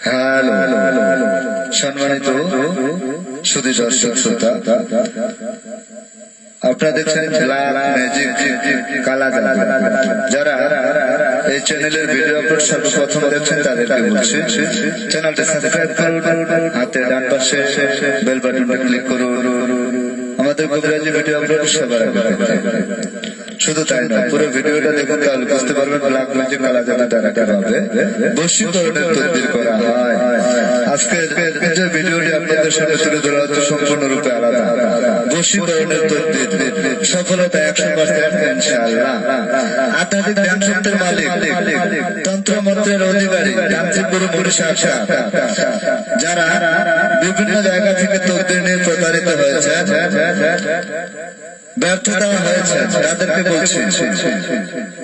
Hello সম্মানিত সুধী দর্শক শ্রোতা, আপনারা দেখছেন ব্ল্যাক ম্যাজিক কালা জাদু। যারা এই চ্যানেলের ভিডিও আপলোড সর্বপ্রথম দেখছেন তাদেরকে বলছি, চ্যানেলটি সাবস্ক্রাইব করুন, হাতের ডান পাশে বেল বাটনটা ক্লিক করুন। আমাদের কবিরাজি ভিডিও আপলোড সবার আগে পেতে। শুধু তাই নয়, পুরো ভিডিওটা দেখুন, তাহলে বুঝতে পারবেন ব্ল্যাক ম্যাজিক কালা জাদু দ্বারা কিভাবে বশীকরণের তদবির করা হয়। আজকের যে ভিডিওটি আপনাদের সামনে তুলে ধরা হচ্ছে সম্পূর্ণরূপে আলাদা। বশীকরণের তদবির সফলতা 100% ইনশাআল্লাহ। আধ্যাত্মিক জ্ঞান শক্তির মালিক, তন্ত্র মন্ত্রের অধিকারী তান্ত্রিক গুরু মুনি সাক্ষাৎ যারা বিভিন্ন জায়গা থেকে তদবির নিয়ে প্রতারিত হয়েছে, ব্যর্থতা হয়েছে, তাদেরকে বলছি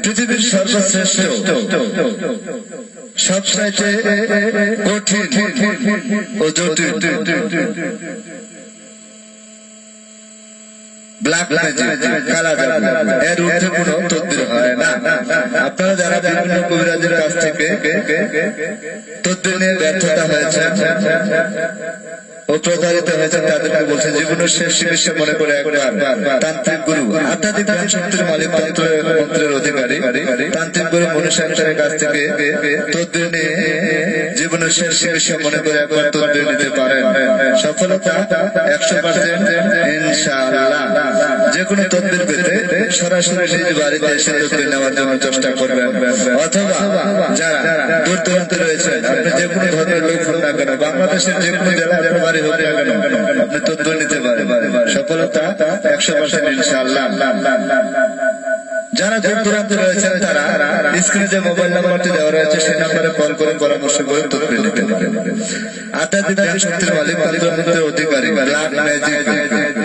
পৃথিবীর সর্বশ্রেষ্ঠ, সবচাইতে কঠিন ও জটিল ব্ল্যাক ম্যাজিক কালা জাদু, এর ঊর্ধ্বে কোনো তদবির হয় না। আপনারা যারা বিভিন্ন কবিরাজের কাছ থেকে তদবির নিয়ে ব্যর্থতা হয়েছে ও প্রতারিত হয়েছে, তাদেরকে বলছে জীবনের শেষ চিকিৎসা মনে করে একবার তান্ত্রিক গুরু, আধ্যাত্মিক শক্তির মালিক, মন্ত্রের অধিকারী তান্ত্রিক গুরু মুনি সাক্ষাতের কাছ থেকে তদবির নিয়ে জীবনের শেষ চিকিৎসা মনে করে একবার তদবির নিতে পারেন। সফলতা 100% ইনশাআল্লাহ। যে কোনো তদবির পেতে সরাসরি নিজ বাড়িতে এসে তদবির নেওয়ার জন্য চেষ্টা করবেন, অথবা যারা দূর দূরান্তে রয়েছেন, আপনি যে কোনো ধরনের লোক হন না কেন, বাংলাদেশের যে কোনো জেলায় আপনার বাড়ি হোক না কেন, আপনি তদবির নিতে পারেন। সফলতা 100% ইনশাআল্লাহ। যারা দূর দূরান্তে রয়েছেন তারা স্ক্রিনে যে মোবাইল নাম্বারটি দেওয়া রয়েছে সেই নাম্বারে কল করে পরামর্শ করে তদবির নিতে পারেন। আধ্যাত্মিক শক্তির মালিক, তন্ত্রের অধিকারী ব্ল্যাক ম্যাজিক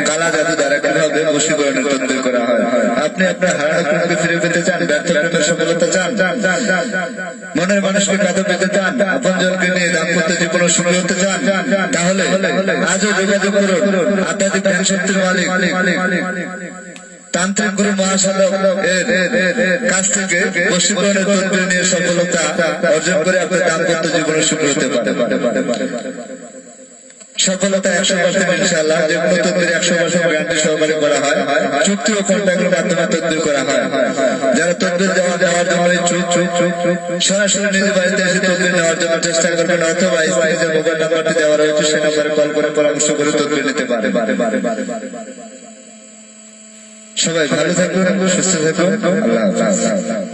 কালা জাদু দ্বারা কিভাবে বশীকরণের তদবির করা হয়। আপনি আপনার হারানো প্রেমকে ফিরে পেতে চান, ব্যর্থ প্রেমের সফলতা চান, মনের মানুষকে কাঁদে পেতে চান, আপনজনকে নিয়ে দাম্পত্য জীবন সুখী হতে চান, তাহলে আজও যোগাযোগ করুন আধ্যাত্মিক শক্তির মালিক তান্ত্রিক গুরু মহাসাধক এর কাছ থেকে বশীকরণের তদবির নিয়ে সফলতা অর্জন করে আপনার দাম্পত্য জীবনে সুখী হতে পারে। সফলতা 100% ইনশাআল্লাহ। যে কোনো তদবির 100% গ্যারান্টি সহকারে করা হয়, চুক্তি ও কন্ট্রাক্টের মাধ্যমে তদবির করা হয়। যারা তদবির দেওয়ার জন্য সরাসরি নিজ বাড়িতে এসে তদবির নেওয়ার জন্য চেষ্টা করবেন, অথবা স্ক্রিনে যে মোবাইল নাম্বারটি দেওয়া রয়েছে সেই নাম্বারে কল করে পরামর্শ করে তদবির নিতে পারে। সবাই ভালো থাকবেন, সুস্থ থাকবেন। আল্লাহ হাফেজ।